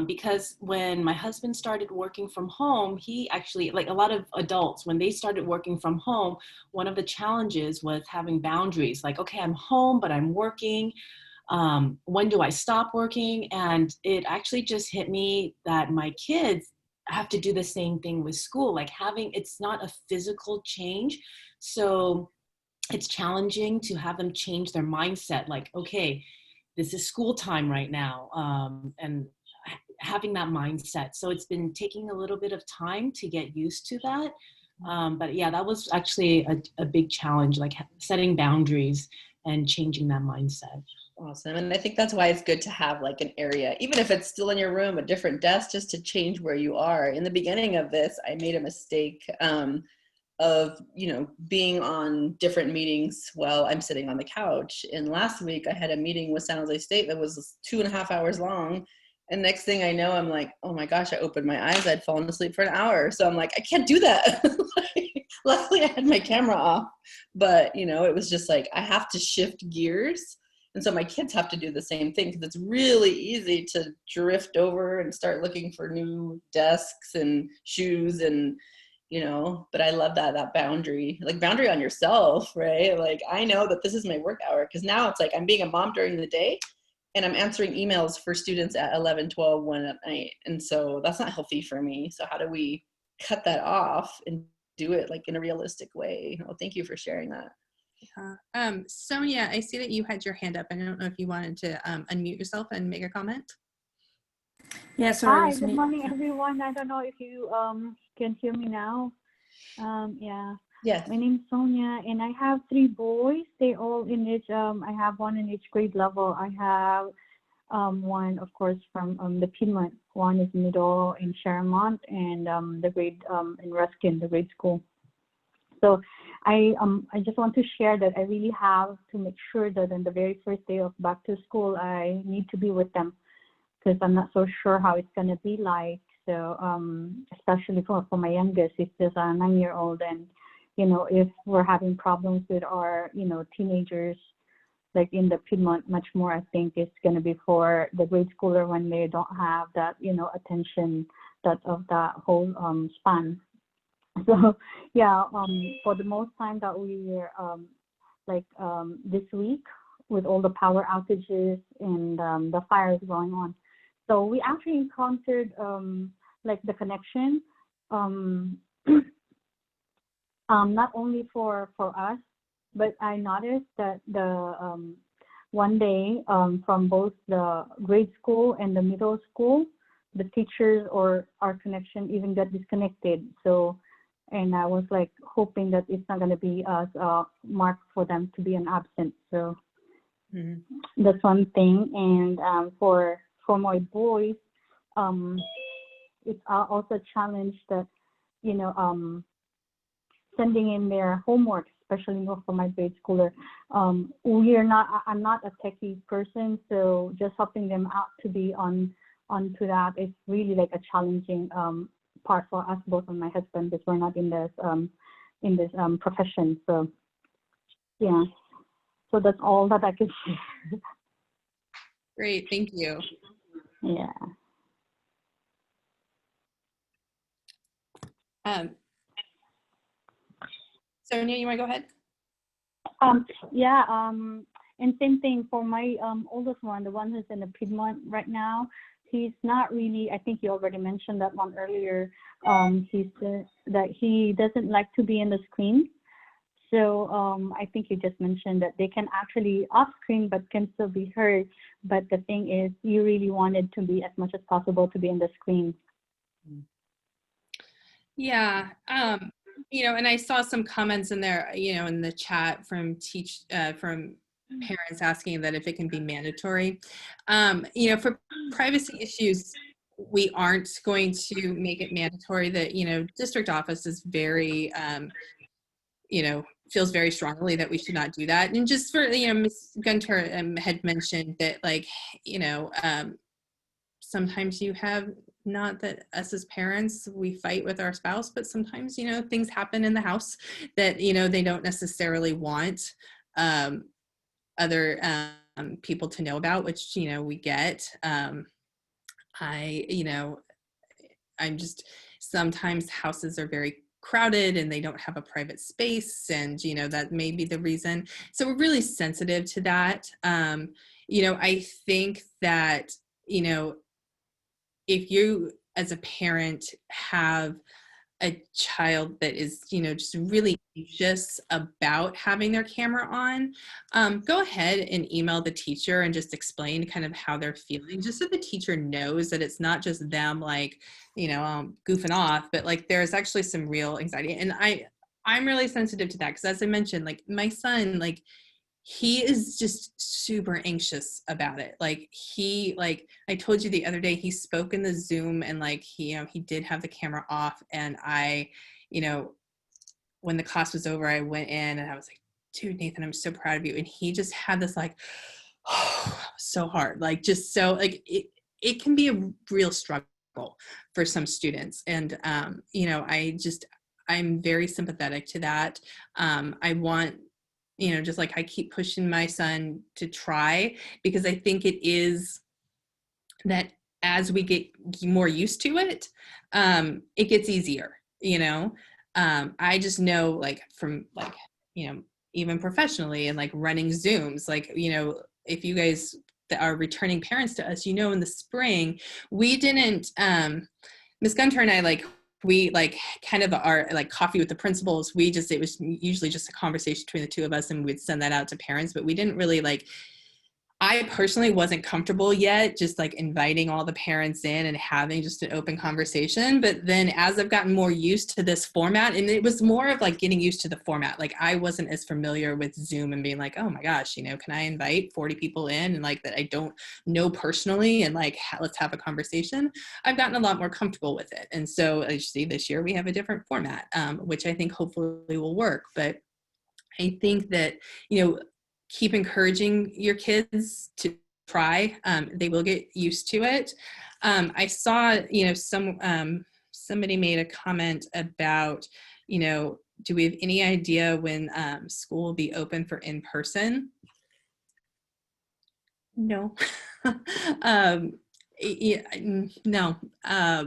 F: Because when my husband started working from home, he actually, like a lot of adults, when they started working from home, one of the challenges was having boundaries. Like, okay, I'm home, but I'm working. When do I stop working? And it actually just hit me that my kids have to do the same thing with school. Like it's not a physical change. So it's challenging to have them change their mindset. Like, okay, this is school time right now. And having that mindset. So it's been taking a little bit of time to get used to that. But yeah, that was actually a big challenge, like setting boundaries and changing that mindset.
B: Awesome. And I think that's why it's good to have like an area, even if it's still in your room, a different desk, just to change where you are. In the beginning of this, I made a mistake of, being on different meetings while I'm sitting on the couch. And last week I had a meeting with San Jose State that was 2.5 hours long. And next thing I know, I'm like, oh my gosh, I opened my eyes. I'd fallen asleep for an hour. So I'm like, I can't do that. Luckily I had my camera off, but it was just like, I have to shift gears. And so my kids have to do the same thing, because it's really easy to drift over and start looking for new desks and shoes and, but I love that boundary, like boundary on yourself, right? Like, I know that this is my work hour, because now it's like I'm being a mom during the day and I'm answering emails for students at 11, 12, 1 at night. And so that's not healthy for me. So how do we cut that off and do it like in a realistic way? Well, thank you for sharing that.
A: Sonia, I see that you had your hand up. I don't know if you wanted to unmute yourself and make a comment.
E: Yeah, sorry.
G: Hi, good morning, everyone. I don't know if you can hear me now. Yeah.
B: Yes.
G: My name's Sonia, and I have 3 boys. They all in each. I have one in each grade level. I have one, of course, from the Piedmont. One is middle in Sharamont, and the grade in Ruskin, the grade school. So I just want to share that I really have to make sure that on the very first day of back to school, I need to be with them, because I'm not so sure how it's going to be like. So especially for my youngest, it's just a 9-year-old. And, if we're having problems with our, teenagers, like in the Piedmont, much more, I think it's going to be for the grade schooler when they don't have that, attention of that whole span. So, yeah, for the most time that we're this week with all the power outages and the fires going on. So we actually encountered the connection, not only for us, but I noticed that the one day from both the grade school and the middle school, the teachers or our connection even got disconnected. So, and I was like hoping that it's not going to be as marked for them to be an absent. So that's one thing. And for my boys, it's also a challenge that, sending in their homework, especially for my grade schooler. I'm not a techie person, so just helping them out to be onto that is really like a challenging part for us both and my husband, because we're not in this profession. So yeah, so that's all that I can share.
A: Great, thank you.
G: Yeah.
A: Sonia, you want to go ahead?
G: And same thing for my oldest one, the one who's in the Piedmont right now. He's not really, I think you already mentioned that one earlier. That he doesn't like to be in the screen. So I think you just mentioned that they can actually off screen but can still be heard. But the thing is, you really wanted to be as much as possible to be in the screen.
A: Yeah. And I saw some comments in there, in the chat from parents asking that if it can be mandatory. For privacy issues, we aren't going to make it mandatory. That, district office is very, feels very strongly that we should not do that. And just for, Ms. Gunter had mentioned that, sometimes you have, not that us as parents, we fight with our spouse, but sometimes, things happen in the house that, they don't necessarily want other people to know about, which, we get. I'm just, sometimes houses are very crowded and they don't have a private space, and that may be the reason. So we're really sensitive to that. I think that if you as a parent have a child that is, you know, just really anxious about having their camera on, go ahead and email the teacher and just explain kind of how they're feeling, just so the teacher knows that it's not just them like, you know, goofing off, but like there's actually some real anxiety. And I'm really sensitive to that because, as I mentioned, like my son, like he is just super anxious about it. Like like I told you the other day, he spoke in the Zoom and like he, you know, he did have the camera off, and I, you know, when the class was over, I went in and I was like, dude, Nathan, I'm so proud of you. And he just had this like, oh, so hard, like just so like it can be a real struggle for some students. And, you know, I'm very sympathetic to that. I want, you know, just like I keep pushing my son to try, because I think it is that as we get more used to it, it gets easier, you know. I just know like from like, you know, even professionally and like running Zooms, like, you know, if you guys that are returning parents to us, you know, in the spring, we didn't, Miss Gunter and I, like, we like kind of our like coffee with the principals, we just, it was usually just a conversation between the two of us and we'd send that out to parents, but we didn't really like, I personally wasn't comfortable yet just like inviting all the parents in and having just an open conversation. But then as I've gotten more used to this format, and it was more of like getting used to the format, like I wasn't as familiar with Zoom and being like, oh my gosh, you know, can I invite 40 people in and like that I don't know personally and like let's have a conversation. I've gotten a lot more comfortable with it. And so as you see, this year we have a different format, which I think hopefully will work. But I think that, you know, keep encouraging your kids to try. They will get used to it. I saw, you know, somebody made a comment about, you know, do we have any idea when school will be open for in-person? No. Yeah, no. I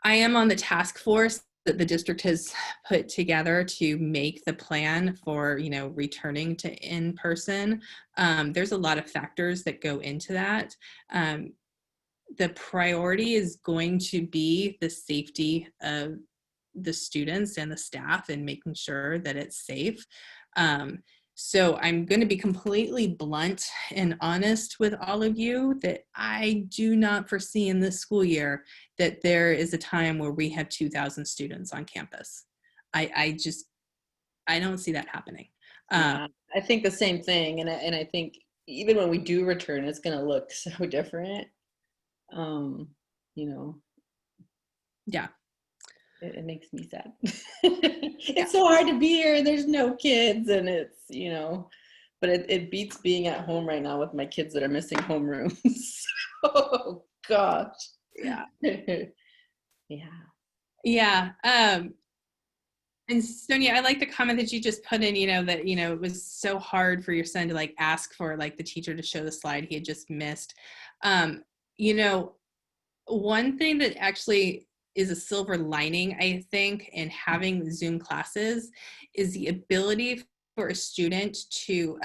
A: am on the task force that the district has put together to make the plan for, you know, returning to in-person. There's a lot of factors that go into that. The priority is going to be the safety of the students and the staff and making sure that it's safe. So I'm going to be completely blunt and honest with all of you that I do not foresee in this school year that there is a time where we have 2,000 students on campus. I don't see that happening.
B: Yeah, I think the same thing. And I think even when we do return, it's going to look so different. You know.
A: Yeah.
B: It makes me sad. It's so hard to be here. There's no kids, and it's, you know, but it beats being at home right now with my kids that are missing homerooms. Oh gosh. Yeah. Yeah.
A: Yeah. And Sonia, I like the comment that you just put in, you know, that, you know, it was so hard for your son to like ask for like the teacher to show the slide he had just missed. You know, one thing that actually is a silver lining, I think, in having Zoom classes is the ability for a student to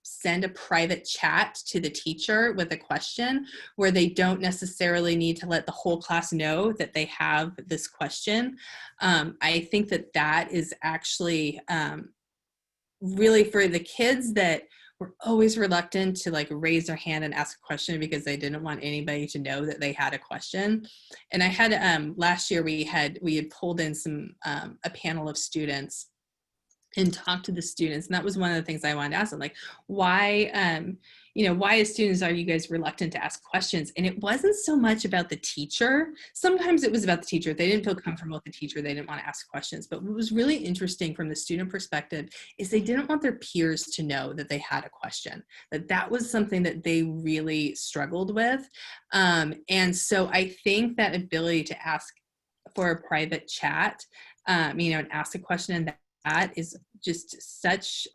A: send a private chat to the teacher with a question where they don't necessarily need to let the whole class know that they have this question. I think that that is actually really for the kids that were always reluctant to like raise their hand and ask a question because they didn't want anybody to know that they had a question. And I had last year we had pulled in some a panel of students and talk to the students, and that was one of the things I wanted to ask them, like, why you know, why as students are you guys reluctant to ask questions? And it wasn't so much about the teacher. Sometimes it was about the teacher. They didn't feel comfortable with the teacher. They didn't want to ask questions. But what was really interesting from the student perspective is they didn't want their peers to know that they had a question, that was something that they really struggled with. And so I think that ability to ask for a private chat, you know, and ask a question, and that is just such,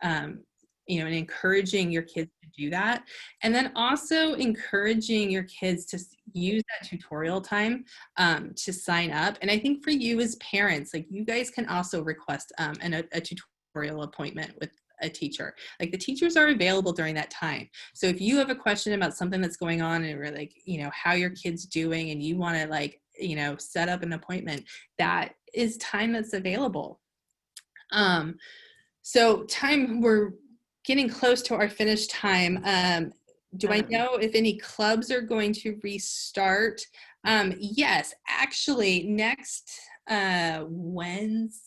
A: you know, and encouraging your kids to do that. And then also encouraging your kids to use that tutorial time to sign up. And I think for you as parents, like you guys can also request a tutorial appointment with a teacher. Like the teachers are available during that time. So if you have a question about something that's going on and we're like, you know, how your kid's doing and you want to like set up an appointment. That is time that's available. So we're getting close to our finish time. Do I know if any clubs are going to restart? Yes, actually next Wednesday.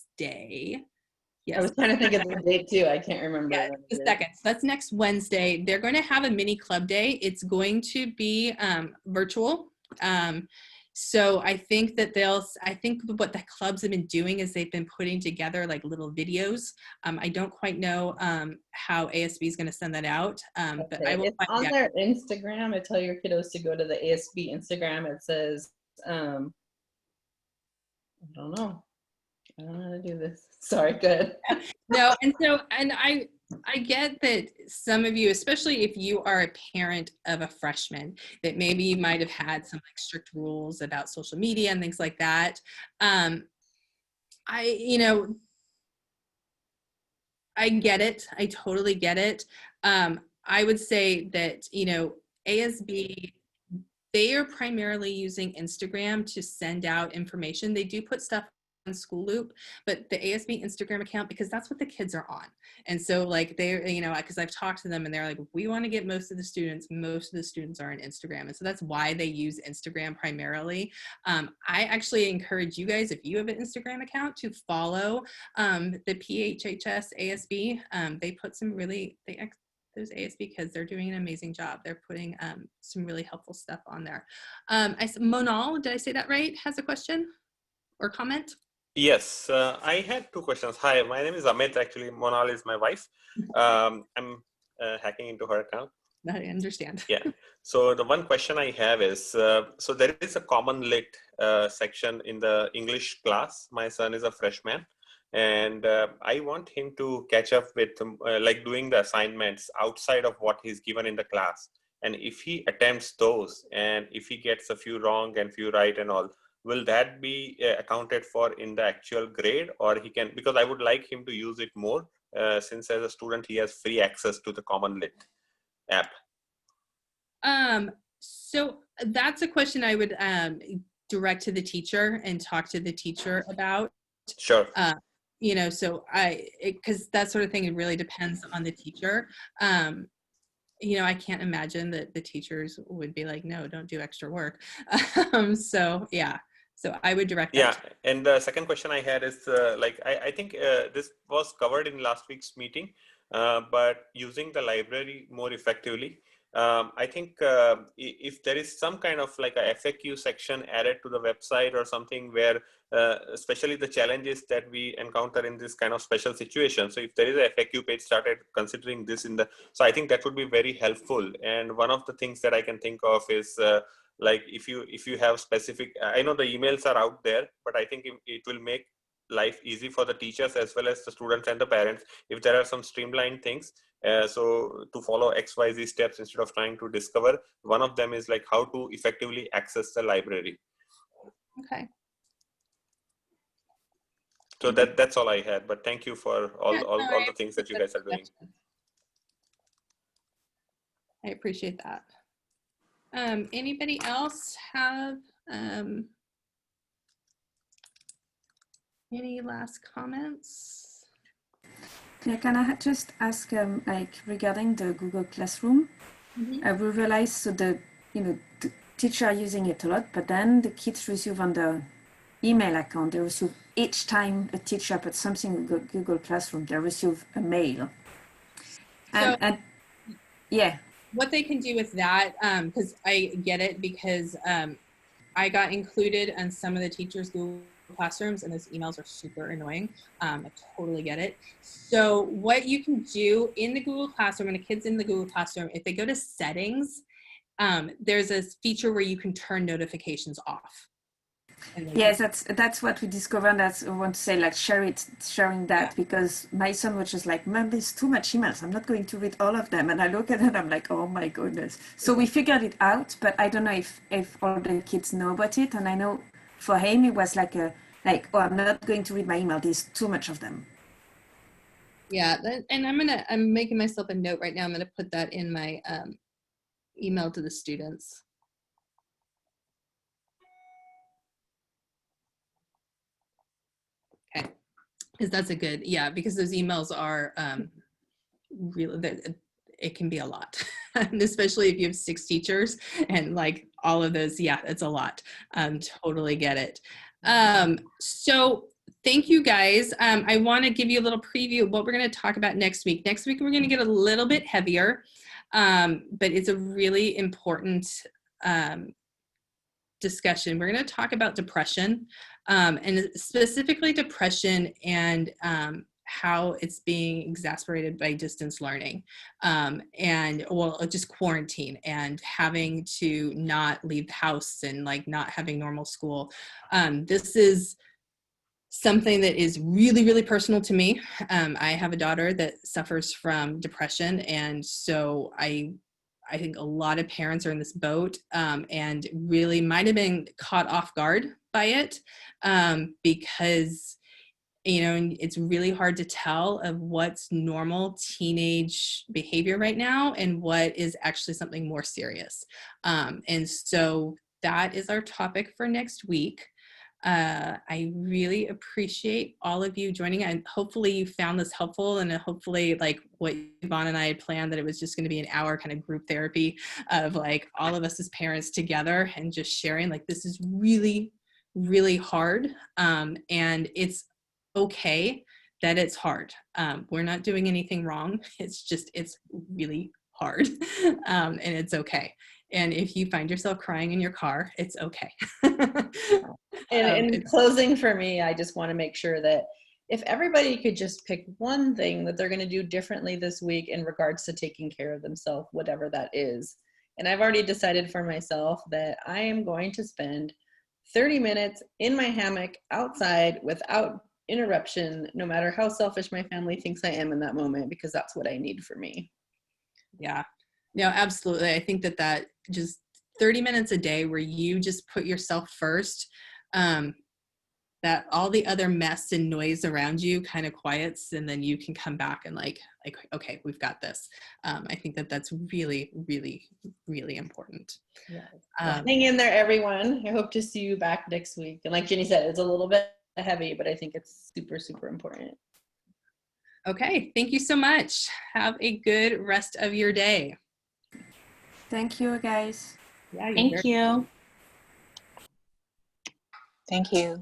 A: Yes.
B: I was trying to think of the date too. I can't remember.
A: Yeah,
B: when
A: the
B: it is.
A: second. So that's next Wednesday. They're going to have a mini club day. It's going to be virtual. So I think what the clubs have been doing is they've been putting together like little videos. I don't quite know how ASB is going to send that out, but I will
B: It's
A: find
B: on
A: out.
B: their Instagram. I tell your kiddos to go to the ASB Instagram. It says, I don't know. I don't know how to do this. Sorry, good.
A: No, and I get that some of you, especially if you are a parent of a freshman, that maybe you might have had some like strict rules about social media and things like that. I get it. I totally get it. I would say that, ASB, they are primarily using Instagram to send out information. They do put stuff on School Loop, but the ASB Instagram account, because that's what the kids are on. And so like they're, because I've talked to them and they're like, we want to get most of the students are on Instagram. And so that's why they use Instagram primarily. I actually encourage you guys, if you have an Instagram account, to follow the PHHS ASB. They put some really, those ASB kids, they're doing an amazing job. They're putting some really helpful stuff on there. Monal, did I say that right? Has a question or comment?
H: Yes, I had two questions. Hi, my name is Amit. Actually, Monal is my wife. I'm hacking into her account.
A: I understand.
H: Yeah. So the one question I have is, so there is a common lit section in the English class. My son is a freshman, and I want him to catch up with like doing the assignments outside of what he's given in the class. And if he attempts those, and if he gets a few wrong and few right and all, will that be accounted for in the actual grade, or he can, because I would like him to use it more since as a student he has free access to the Common Lit app.
A: So that's a question I would direct to the teacher and talk to the teacher about.
H: Sure.
A: So because that sort of thing, it really depends on the teacher. I can't imagine that the teachers would be like, no, don't do extra work. So yeah. So I would direct that.
H: Yeah, and the second question I had is I think this was covered in last week's meeting, but using the library more effectively. I think if there is some kind of like a FAQ section added to the website or something where especially the challenges that we encounter in this kind of special situation. So if there is a FAQ page started considering this so I think that would be very helpful. And one of the things that I can think of is like if you have specific, I know the emails are out there, but I think it will make life easy for the teachers as well as the students and the parents if there are some streamlined things. So to follow XYZ steps instead of trying to discover. One of them is like how to effectively access the library.
A: Okay.
H: So that's all I had, but thank you for all the things that you guys are doing.
A: I appreciate that. Anybody else have any last comments?
E: Yeah, can I just ask, regarding the Google Classroom?
A: Mm-hmm.
E: We realized so the teachers are using it a lot, but then the kids receive on the email account, they receive each time a teacher puts something in Google Classroom, they receive a mail. And yeah.
A: What they can do with that, because I get it, because I got included on some of the teachers' Google Classrooms, and those emails are super annoying. I totally get it. So what you can do in the Google Classroom, when a kid's in the Google Classroom, if they go to settings, there's a feature where you can turn notifications off.
E: Yes, that's what we discovered. That's I want to say, like sharing that, because my son was just like, Mom, there's too much emails. I'm not going to read all of them. And I look at it and I'm like, oh my goodness. So we figured it out, but I don't know if all the kids know about it. And I know for him it was like oh, I'm not going to read my email. There's too much of them.
A: Yeah, and I'm making myself a note right now. I'm gonna put that in my email to the students. Because that's a good, yeah, because those emails are really, it can be a lot, and especially if you have 6 teachers and like all of those, yeah, it's a lot. Totally get it. So thank you guys. I want to give you a little preview of what we're going to talk about next week. Next week, we're going to get a little bit heavier, but it's a really important discussion. We're going to talk about depression, and specifically depression and how it's being exacerbated by distance learning, and well, just quarantine and having to not leave the house and like not having normal school. This is something that is really, really personal to me. I have a daughter that suffers from depression, and so I think a lot of parents are in this boat, and really might have been caught off guard by it, because it's really hard to tell of what's normal teenage behavior right now and what is actually something more serious. And so that is our topic for next week. I really appreciate all of you joining, and hopefully you found this helpful, and hopefully like what Yvonne and I had planned, that it was just going to be an hour kind of group therapy of like all of us as parents together and just sharing like this is really, really hard, and it's okay that it's hard. We're not doing anything wrong. It's really hard, and it's okay. And if you find yourself crying in your car, it's okay.
B: And in closing for me, I just want to make sure that if everybody could just pick one thing that they're going to do differently this week in regards to taking care of themselves, whatever that is. And I've already decided for myself that I am going to spend 30 minutes in my hammock outside without interruption, no matter how selfish my family thinks I am in that moment, because that's what I need for me.
A: Yeah, no, absolutely. I think that just 30 minutes a day where you just put yourself first, that all the other mess and noise around you kind of quiets, and then you can come back and like, okay, we've got this. I think that's really, really, really important.
B: Yeah. Hang in there, everyone. I hope to see you back next week. And like Jenny said, it's a little bit heavy, but I think it's super, super important.
A: Okay, thank you so much. Have a good rest of your day.
E: Thank you, guys.
A: Yeah,
F: Thank you.
I: Thank you.